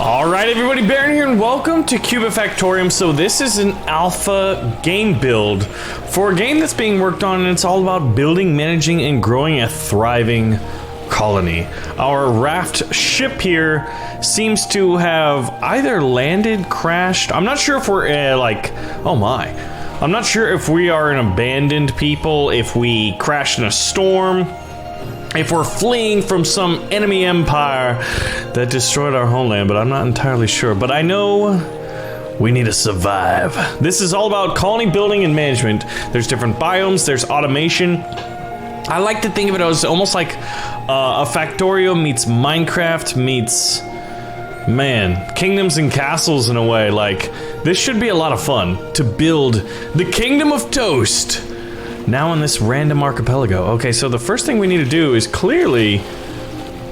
Alright everybody, Baron here and welcome to Kubifaktorium. So this is an alpha game build for a game that's being worked on, and it's all about building, managing, and growing a thriving colony. Our raft ship here seems to have either landed, crashed. I'm not sure if we're oh my. I'm not sure if we are an abandoned people, if we crashed in a storm, if we're fleeing from some enemy empire that destroyed our homeland, but I'm not entirely sure. But I know we need to survive. This is all about colony building and management. There's different biomes, there's automation. I like to think of it as almost like a Factorio meets Minecraft meets, man, kingdoms and castles in a way. Like, this should be a lot of fun to build the Kingdom of Toast. Now in this random archipelago. Okay, so the first thing we need to do is clearly...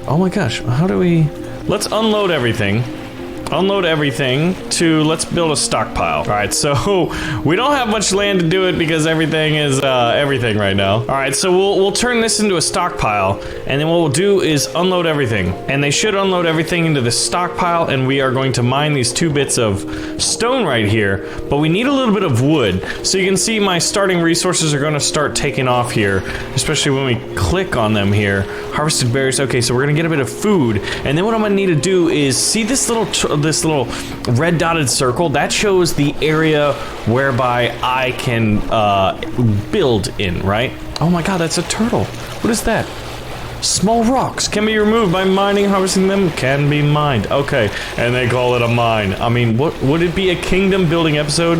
Oh my gosh, how do we... Let's unload everything. Unload everything to... Let's build a stockpile. Alright, so we don't have much land to do it because everything is everything right now. Alright, so we'll turn this into a stockpile, and then what we'll do is unload everything. And they should unload everything into this stockpile, and we are going to mine these 2 bits of stone right here, but we need a little bit of wood. So you can see my starting resources are going to start taking off here, especially when we click on them here. Harvested berries. Okay, so we're going to get a bit of food, and then what I'm going to need to do is see this little red dotted circle that shows the area whereby I can build in, right? Oh my god, that's a turtle. What is that? Small rocks can be removed by mining. Harvesting them can be mined. Okay, and they call it a mine. I mean, what would it be, a kingdom building episode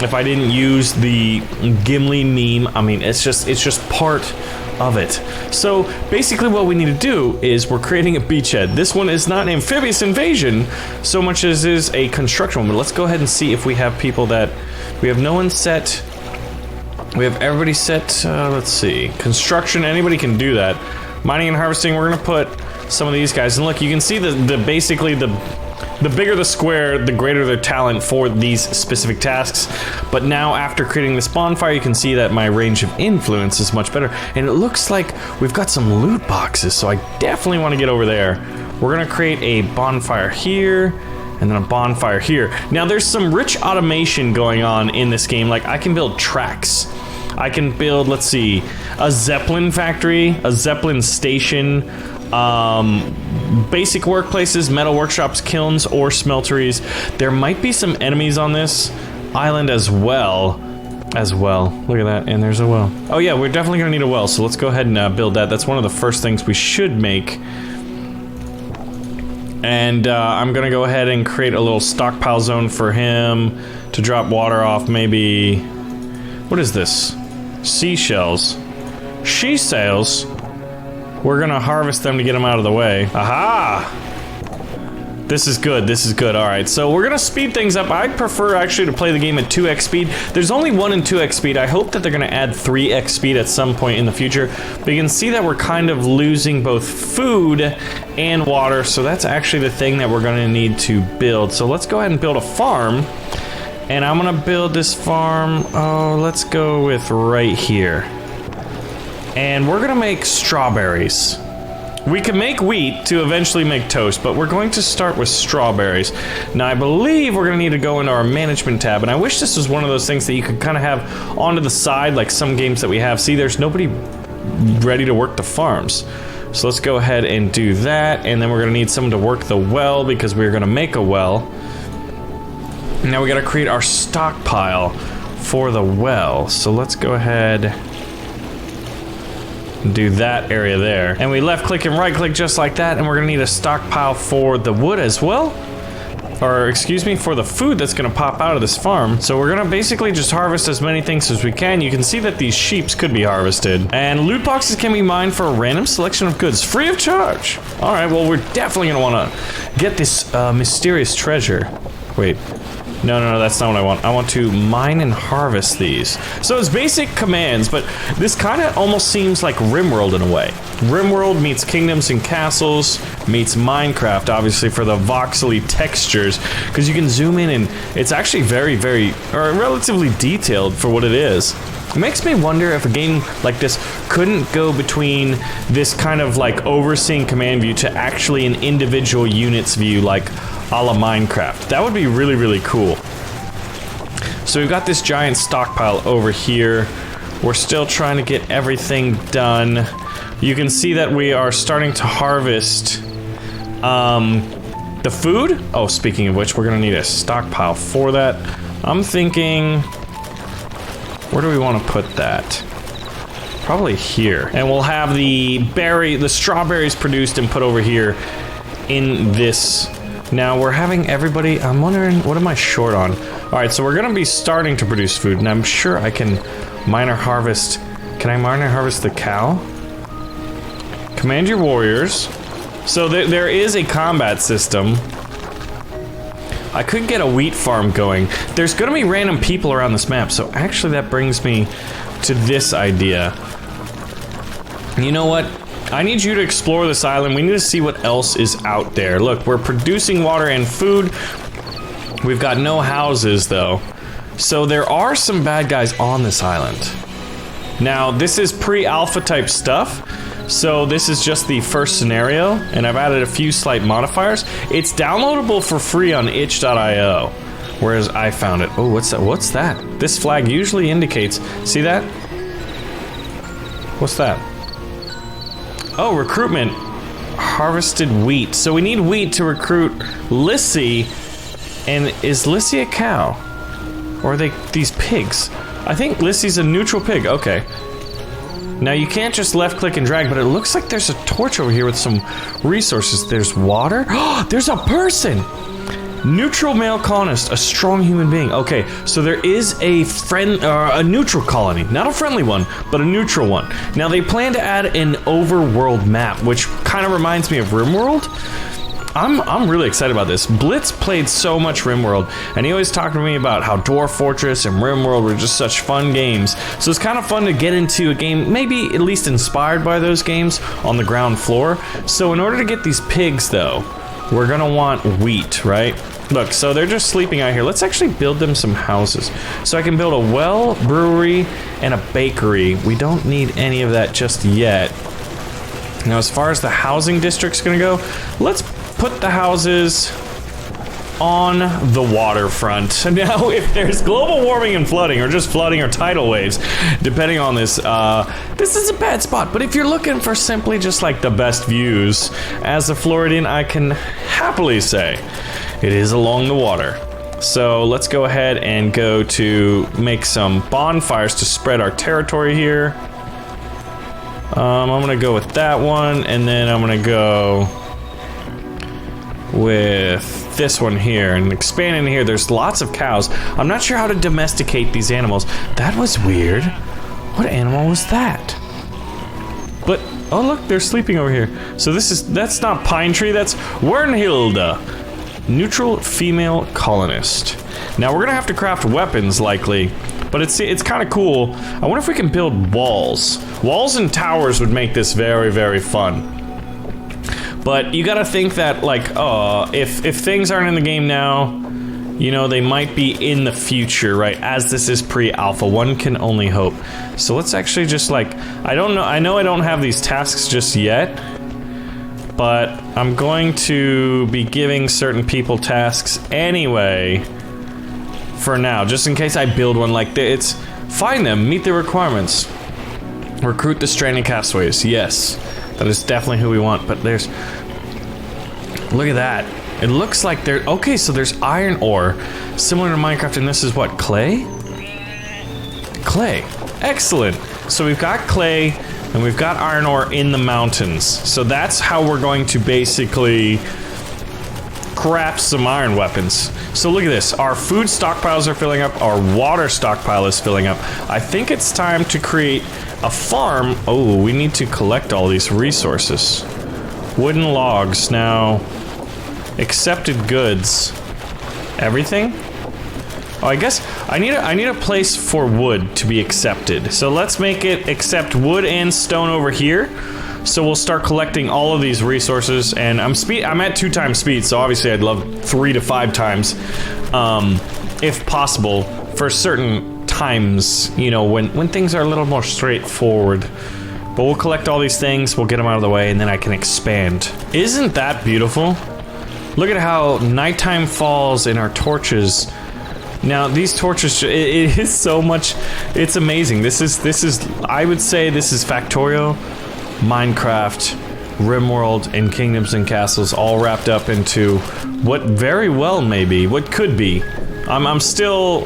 if I didn't use the Gimli meme? I mean, it's just part of it. So basically what we need to do is we're creating a beachhead. This one is not an amphibious invasion so much as is a construction one, but let's go ahead and see if we have people that... We have no one set. We have everybody set, let's see. Construction, anybody can do that. Mining and harvesting, we're gonna put some of these guys. And look, you can see basically the bigger the square, the greater their talent for these specific tasks. But now, after creating this bonfire, you can see that my range of influence is much better. And it looks like we've got some loot boxes, so I definitely want to get over there. We're gonna create a bonfire here, and then a bonfire here. Now, there's some rich automation going on in this game. Like, I can build tracks. I can build, let's see, a Zeppelin factory, a Zeppelin station, basic workplaces, metal workshops, kilns, or smelteries. There might be some enemies on this island as well. Look at that, and there's a well. Oh yeah, we're definitely gonna need a well, so let's go ahead and build that. That's one of the first things we should make. And I'm gonna go ahead and create a little stockpile zone for him to drop water off, maybe... What is this? Seashells. She sails. We're gonna harvest them to get them out of the way. Aha! This is good, this is good. Alright, so we're gonna speed things up. I prefer actually to play the game at 2x speed. There's only 1 and 2x speed. I hope that they're gonna add 3x speed at some point in the future. But you can see that we're kind of losing both food and water, so that's actually the thing that we're gonna need to build. So let's go ahead and build a farm. And I'm gonna build this farm, let's go with right here. And we're gonna make strawberries. We can make wheat to eventually make toast, but we're going to start with strawberries. Now, I believe we're gonna need to go into our management tab, and I wish this was one of those things that you could kind of have onto the side, like some games that we have. See, there's nobody ready to work the farms. So let's go ahead and do that, and then we're gonna need someone to work the well, because we're gonna make a well. Now we gotta create our stockpile for the well. So let's go ahead and do that area there. And we left click and right click just like that, and we're gonna need a stockpile for the wood as well. Or, excuse me, for the food that's gonna pop out of this farm. So we're gonna basically just harvest as many things as we can. You can see that these sheeps could be harvested. And loot boxes can be mined for a random selection of goods, free of charge. Alright, well, we're definitely gonna wanna get this mysterious treasure. Wait. No, that's not what I want. I want to mine and harvest these. So it's basic commands, but this kind of almost seems like Rimworld in a way. Rimworld meets kingdoms and castles. meets Minecraft, obviously, for the voxely textures, because you can zoom in and it's actually very, or relatively detailed for what it is. It makes me wonder if a game like this couldn't go between this kind of like overseeing command view to actually an individual units view, like a la Minecraft. That would be really, really cool. So we've got this giant stockpile over here. We're still trying to get everything done. You can see that we are starting to harvest the food. Oh, speaking of which, we're gonna need a stockpile for that. I'm thinking, where do we want to put that? Probably here. And we'll have the strawberries produced and put over here in this. Now we're having everybody, I'm wondering, what am I short on? All right, so we're gonna be starting to produce food, and I'm sure I can minor harvest. Can I minor harvest the cow? Command your warriors. So there is a combat system. I could get a wheat farm going. There's gonna be random people around this map, so actually that brings me to this idea. You know what? I need you to explore this island. We need to see what else is out there. Look, we're producing water and food. We've got no houses, though. So there are some bad guys on this island. Now, this is pre-alpha type stuff. So this is just the first scenario, and I've added a few slight modifiers. It's downloadable for free on itch.io, whereas I found it. Oh, what's that? What's that? This flag usually indicates, see that? What's that? Oh, recruitment. Harvested wheat. So we need wheat to recruit Lissy. And is Lissy a cow? Or are they these pigs? I think Lissy's a neutral pig. Okay. Now you can't just left click and drag, but it looks like there's a torch over here with some resources. There's water. Oh, there's a person! Neutral male colonist, a strong human being. Okay, so there is a neutral colony. Not a friendly one, but a neutral one. Now they plan to add an overworld map, which kind of reminds me of Rimworld. I'm really excited about this. Blitz played so much Rimworld, and he always talked to me about how Dwarf Fortress and Rimworld were just such fun games. So it's kind of fun to get into a game, maybe at least inspired by those games, on the ground floor. So in order to get these pigs, though, we're gonna want wheat, right? Look, so they're just sleeping out here. Let's actually build them some houses. So I can build a well, brewery, and a bakery. We don't need any of that just yet. Now, as far as the housing district's gonna go, let's put the houses on the waterfront. Now, if there's global warming and flooding, or just flooding or tidal waves, depending on this, this is a bad spot. But if you're looking for simply just like the best views, as a Floridian, I can happily say it is along the water. So let's go ahead and go to make some bonfires to spread our territory here. I'm gonna go with that one, and then I'm gonna go with this one here, and expand in here. There's lots of cows. I'm not sure how to domesticate these animals. That was weird. What animal was that? But, oh look, they're sleeping over here. So that's not Pine Tree, that's Wernhilda. Neutral female colonist. Now we're gonna have to craft weapons likely, but it's kind of cool. I wonder if we can build walls. Walls and towers would make this very, very fun. But you gotta think that, like, if things aren't in the game now, you know, they might be in the future, right? As this is pre-alpha, one can only hope. So let's actually just, like, I know I don't have these tasks just yet, but I'm going to be giving certain people tasks anyway for now, just in case I build one like this. Find them, meet the requirements. Recruit the stranded castaways, yes. That is definitely who we want, but there's... Look at that. It looks like there... Okay, so there's iron ore, similar to Minecraft, and this is what, clay? Clay. Excellent. So we've got clay, and we've got iron ore in the mountains. So that's how we're going to basically craft some iron weapons. So look at this. Our food stockpiles are filling up. Our water stockpile is filling up. I think it's time to create a farm. Oh, we need to collect all these resources. Wooden logs. Now, accepted goods. Everything? Oh, I guess I need a place for wood to be accepted. So let's make it accept wood and stone over here. So we'll start collecting all of these resources, and I'm at 2 times speed, so obviously I'd love 3 to 5 times, if possible, for certain times, you know, when things are a little more straightforward. But we'll collect all these things, we'll get them out of the way, and then I can expand. Isn't that beautiful? Look at how nighttime falls in our torches. Now, these torches, it is so much, it's amazing. This is, I would say this is Factorio, Minecraft, Rimworld, and Kingdoms and Castles all wrapped up into what very well may be, what could be. I'm still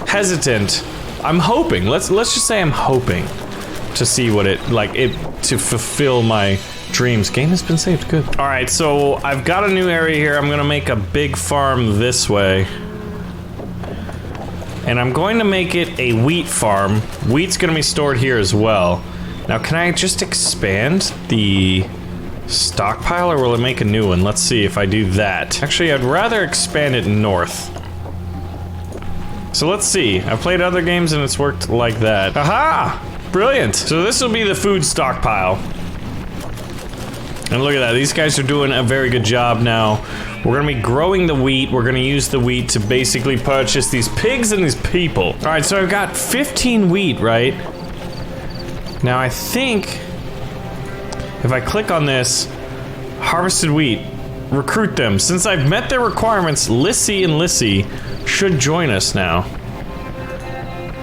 hesitant. I'm hoping, let's just say I'm hoping to see what to fulfill my dreams. Game has been saved, good. All right, so I've got a new area here. I'm gonna make a big farm this way. And I'm going to make it a wheat farm. Wheat's gonna be stored here as well. Now, can I just expand the stockpile, or will it make a new one? Let's see if I do that. Actually, I'd rather expand it north. So let's see. I've played other games and it's worked like that. Aha! Brilliant. So this will be the food stockpile. And look at that, these guys are doing a very good job now. We're gonna be growing the wheat. We're gonna use the wheat to basically purchase these pigs and these people. All right, so I've got 15 wheat, right? Now I think if I click on this, harvested wheat, recruit them. Since I've met their requirements, Lissy and Lissy should join us now.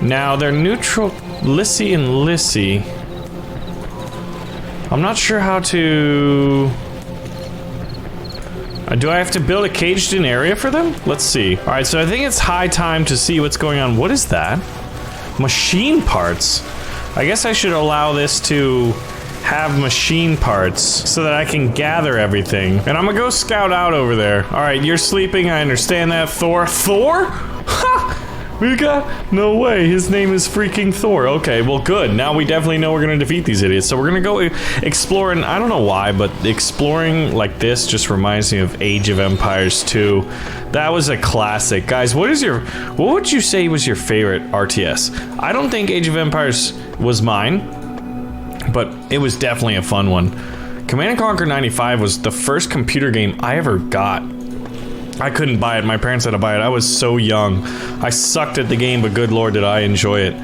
Now they're neutral, Lissy and Lissy. I'm not sure how to... do I have to build a caged-in area for them? Let's see. Alright, so I think it's high time to see what's going on. What is that? Machine parts. I guess I should allow this to have machine parts so that I can gather everything. And I'm gonna go scout out over there. Alright, you're sleeping, I understand that. Thor? Thor? Ha! We got... No way, his name is freaking Thor. Okay, well good. Now we definitely know we're gonna defeat these idiots. So we're gonna go exploring, I don't know why, but exploring like this just reminds me of Age of Empires 2. That was a classic. Guys, what would you say was your favorite RTS? I don't think Age of Empires was mine, but it was definitely a fun one. Command & Conquer 95 was the first computer game I ever got. I couldn't buy it, my parents had to buy it, I was so young. I sucked at the game, but good lord did I enjoy it.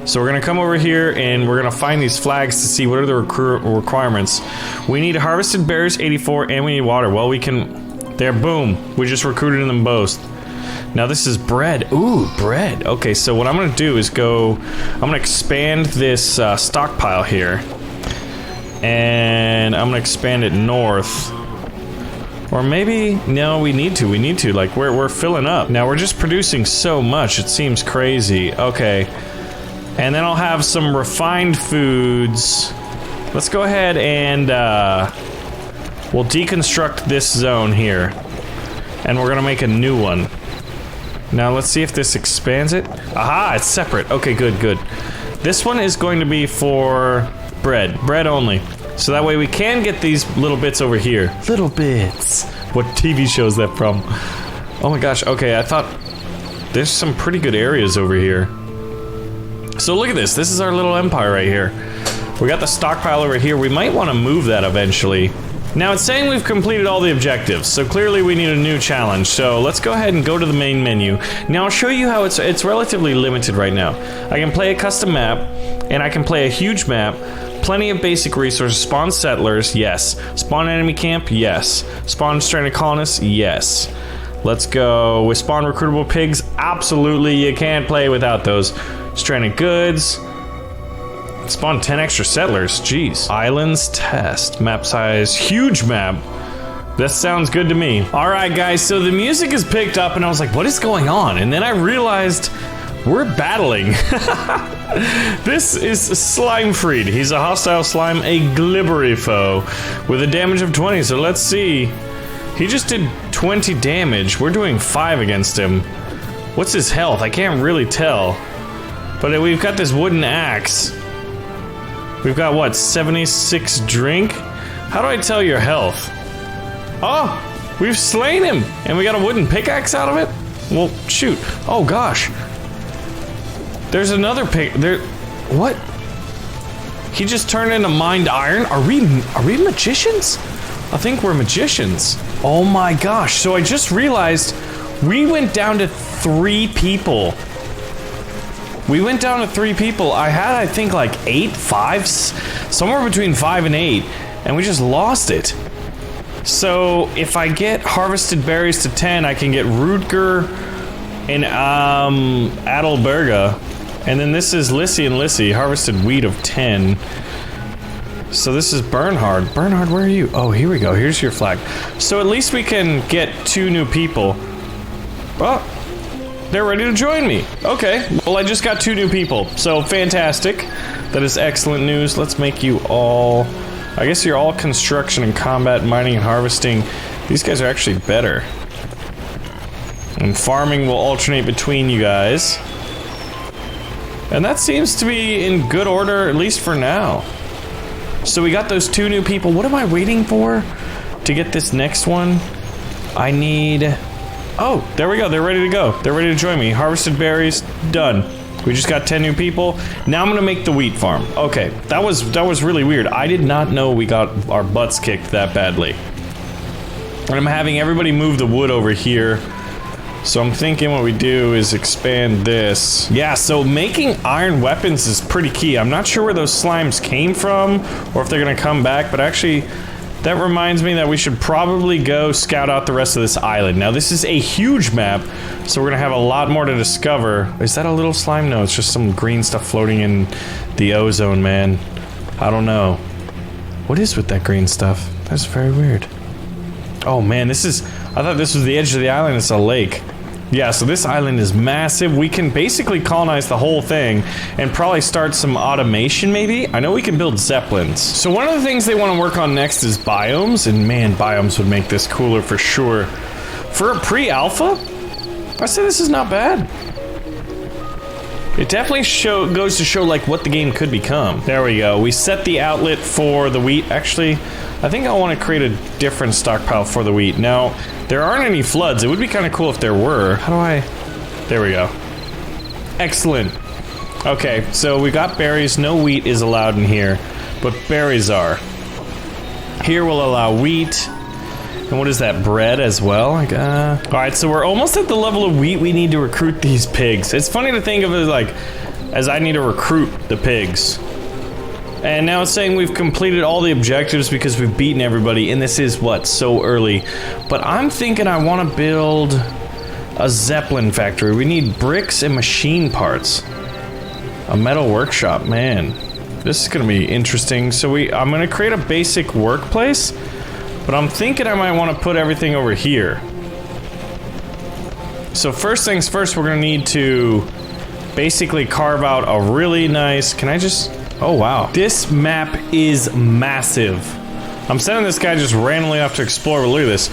So we're gonna come over here and we're gonna find these flags to see what are the requirements. We need harvested berries, 84, and we need water. Well, we can, there, boom. We just recruited them both. Now this is bread, ooh, bread. Okay, so what I'm gonna do is I'm gonna expand this stockpile here. And I'm gonna expand it north. Or maybe, no, we need to, like, we're filling up. Now, we're just producing so much, it seems crazy. Okay. And then I'll have some refined foods. Let's go ahead and, we'll deconstruct this zone here. And we're gonna make a new one. Now, let's see if this expands it. Aha, it's separate. Okay, good, good. This one is going to be for bread only. So that way we can get these little bits over here. Little bits. What TV show is that from? Oh my gosh, okay, I thought there's some pretty good areas over here. So look at this, this is our little empire right here. We got the stockpile over here, we might want to move that eventually. Now it's saying we've completed all the objectives, so clearly we need a new challenge. So let's go ahead and go to the main menu. Now I'll show you how it's relatively limited right now. I can play a custom map, and I can play a huge map. Plenty of basic resources. Spawn settlers, yes. Spawn enemy camp, yes. Spawn stranded colonists, yes. Let's go with spawn recruitable pigs. Absolutely, you can't play without those. Stranded goods. Spawn 10 extra settlers, jeez. Islands test. Map size, huge map. That sounds good to me. All right, guys, so the music is picked up and I was like, what is going on? And then I realized we're battling. This is Slimefried. He's a hostile slime, a glibbery foe with a damage of 20. So let's see. He just did 20 damage. We're doing 5 against him. What's his health? I can't really tell. But we've got this wooden axe. We've got what, 76 drink? How do I tell your health? Oh, we've slain him and we got a wooden pickaxe out of it? Well, shoot. Oh gosh. There's another pig. There. What? He just turned into mined iron. Are we magicians? I think we're magicians. Oh my gosh. So I just realized we went down to 3 people. We went down to 3 people. I had, I think, like 8, 5, somewhere between 5 and 8, and we just lost it. So if I get harvested berries to 10, I can get Rutger and Adelberga. And then this is Lissy and Lissy, harvested wheat of 10. So this is Bernhard. Bernhard, where are you? Oh, here we go. Here's your flag. So at least we can get 2 new people. Oh, they're ready to join me. Okay, well, I just got 2 new people. So fantastic. That is excellent news. Let's make you all... I guess you're all construction and combat, mining and harvesting. These guys are actually better. And farming will alternate between you guys. And that seems to be in good order, at least for now. So we got those 2 new people. What am I waiting for to get this next one? I need... Oh, there we go. They're ready to go. They're ready to join me. Harvested berries, done. We just got 10 new people. Now I'm gonna make the wheat farm. Okay, that was really weird. I did not know we got our butts kicked that badly. And I'm having everybody move the wood over here. So I'm thinking what we do is expand this. Yeah, so making iron weapons is pretty key. I'm not sure where those slimes came from or if they're gonna come back, but actually that reminds me that we should probably go scout out the rest of this island. Now this is a huge map, so we're gonna have a lot more to discover. Is that a little slime? No, it's just some green stuff floating in the ozone, man. I don't know. What is with that green stuff? That's very weird. Oh man, this is... I thought this was the edge of the island. It's a lake. Yeah, so this island is massive. We can basically colonize the whole thing and probably start some automation, maybe? I know we can build zeppelins. So one of the things they want to work on next is biomes, and man, biomes would make this cooler for sure. For a pre-alpha, I say this is not bad. It definitely goes to show like what the game could become. There we go. We set the outlet for the wheat. Actually, I think I want to create a different stockpile for the wheat. Now, there aren't any floods. It would be kind of cool if there were. How do I... There we go. Excellent. Okay, so we got berries. No wheat is allowed in here, but berries are. Here we'll allow wheat. And what is that, bread as well? Alright, so we're almost at the level of wheat we need to recruit these pigs. It's funny to think of it like, as I need to recruit the pigs. And now it's saying we've completed all the objectives because we've beaten everybody, and this is, what, so early. But I'm thinking I want to build a Zeppelin factory. We need bricks and machine parts. A metal workshop, man. This is going to be interesting. So I'm going to create a basic workplace, but I'm thinking I might want to put everything over here. So first things first, we're going to need to basically carve out a really nice... Can I just... Oh wow. This map is massive. I'm sending this guy just randomly off to explore, but look at this.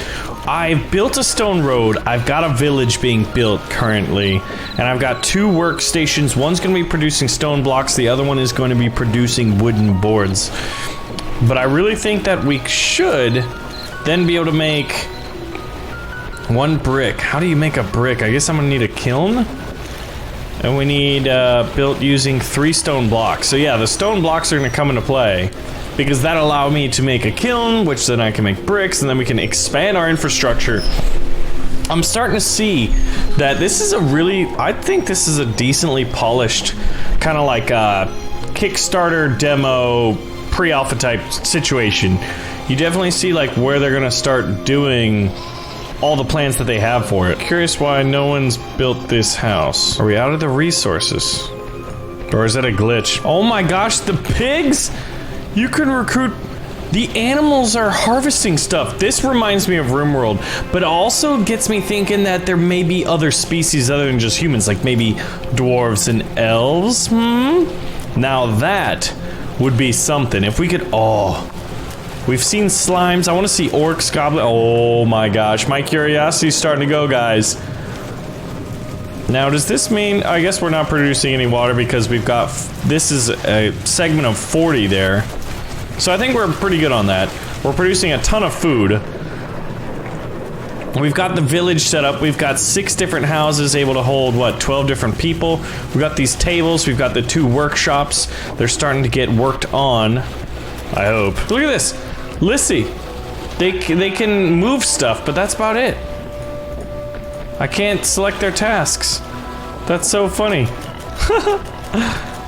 I've built a stone road, I've got a village being built currently, and I've got 2 workstations. One's going to be producing stone blocks, the other one is going to be producing wooden boards. But I really think that we should then be able to make 1 brick. How do you make a brick? I guess I'm going to need a kiln. And we need built using 3 stone blocks. So yeah, the stone blocks are going to come into play because that allow me to make a kiln, which then I can make bricks, and then we can expand our infrastructure. I'm starting to see that this is a really, I think this is a decently polished kind of like a Kickstarter demo pre-alpha type situation. You definitely see like where they're going to start doing all the plans that they have for it. Curious why no one's built this house. Are we out of the resources? Or is that a glitch? Oh my gosh, the pigs! You can recruit... The animals are harvesting stuff. This reminds me of Rimworld, but also gets me thinking that there may be other species other than just humans, like maybe dwarves and elves? Now that would be something. If we could... Oh... We've seen slimes. I want to see orcs, goblins. Oh my gosh, my curiosity's starting to go, guys. Now, does this mean... I guess we're not producing any water because we've got... This is a segment of 40 there. So I think we're pretty good on that. We're producing a ton of food. We've got the village set up. We've got 6 different houses able to hold, what, 12 different people. We've got these tables. We've got the 2 workshops. They're starting to get worked on, I hope. Look at this. Lissy. They can move stuff, but that's about it. I can't select their tasks. That's so funny.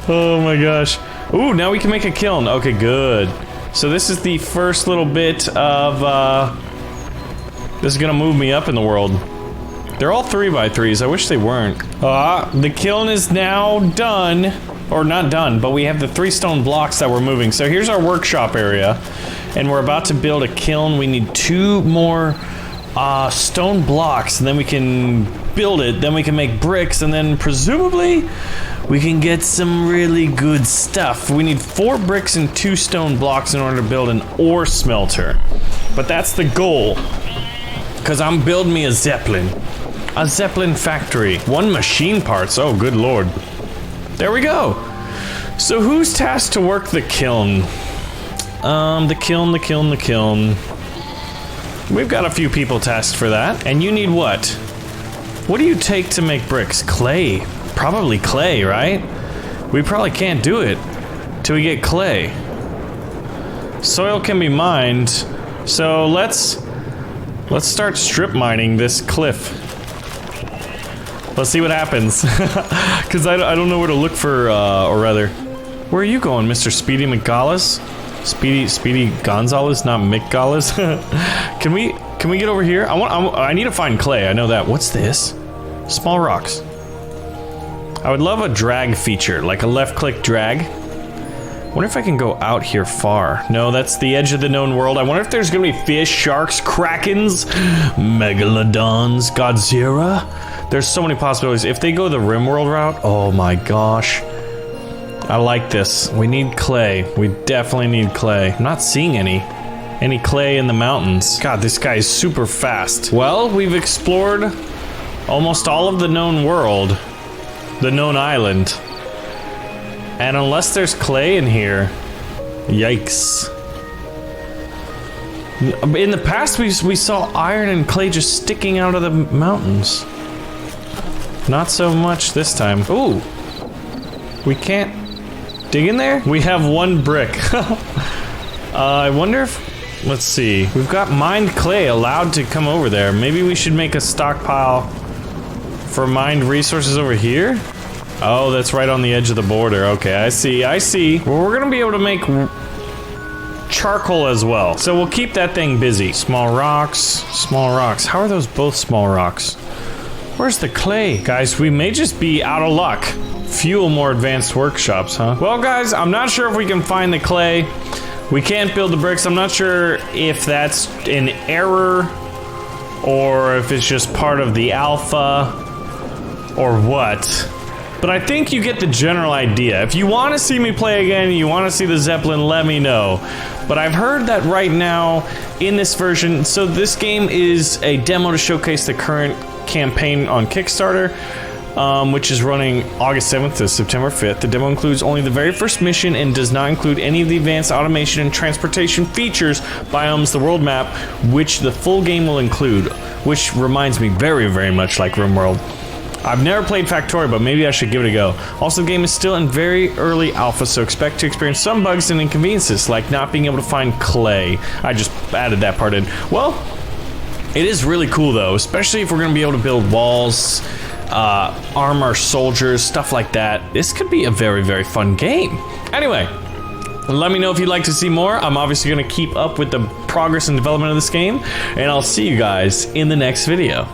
Oh my gosh. Ooh, now we can make a kiln. Okay, good. So this is the first little bit of, this is gonna move me up in the world. They're all 3x3s. I wish they weren't. The kiln is now done. Or not done, but we have the 3 stone blocks that we're moving. So here's our workshop area. And we're about to build a kiln. We need 2 more stone blocks, and then we can build it. Then we can make bricks, and then presumably we can get some really good stuff. We need 4 bricks and 2 stone blocks in order to build an ore smelter. But that's the goal. Because I'm building me a Zeppelin. A Zeppelin factory. 1 machine parts. Oh, good lord. There we go. So who's tasked to work the kiln? The kiln. We've got a few people tasked for that. And you need what? What do you take to make bricks? Clay. Probably clay, right? We probably can't do it till we get clay. Soil can be mined. So let's start strip mining this cliff. Let's see what happens. Because I don't know where to look for, or rather, where are you going, Mr. Speedy McGallis? Speedy Gonzalez, not McGallis. Can we get over here? I need to find clay. I know that. What's this? Small rocks. I would love a drag feature, like a left-click drag. I wonder if I can go out here far. No, that's the edge of the known world. I wonder if there's gonna be fish, sharks, krakens, megalodons, Godzilla. There's so many possibilities. If they go the Rimworld route, oh my gosh. I like this. We need clay. We definitely need clay. I'm not seeing any clay in the mountains. God, this guy is super fast. Well, we've explored almost all of the known world. The known island. And unless there's clay in here, yikes. In the past, we saw iron and clay just sticking out of the mountains. Not so much this time. Ooh. We can't dig in there? We have 1 brick. I wonder if... Let's see. We've got mined clay allowed to come over there. Maybe we should make a stockpile for mined resources over here? Oh, that's right on the edge of the border. Okay, I see. Well, we're gonna be able to make charcoal as well. So we'll keep that thing busy. Small rocks. How are those both small rocks? Where's the clay? Guys, we may just be out of luck. Fuel more advanced workshops, huh? Well, guys, I'm not sure if we can find the clay. We can't build the bricks. I'm not sure if that's an error or if it's just part of the alpha or what. But I think you get the general idea. If you want to see me play again, you want to see the Zeppelin, let me know. But I've heard that right now, in this version, so this game is a demo to showcase the current campaign on Kickstarter, which is running August 7th to September 5th. The demo includes only the very first mission and does not include any of the advanced automation and transportation features, biomes, the world map, which the full game will include, which reminds me very, very much like Rimworld. I've never played Factorio, but maybe I should give it a go. Also, the game is still in very early alpha, so expect to experience some bugs and inconveniences, like not being able to find clay. I just added that part in. Well, it is really cool though, especially if we're going to be able to build walls, arm our soldiers, stuff like that. This could be a very, very fun game. Anyway, let me know if you'd like to see more. I'm obviously going to keep up with the progress and development of this game, and I'll see you guys in the next video.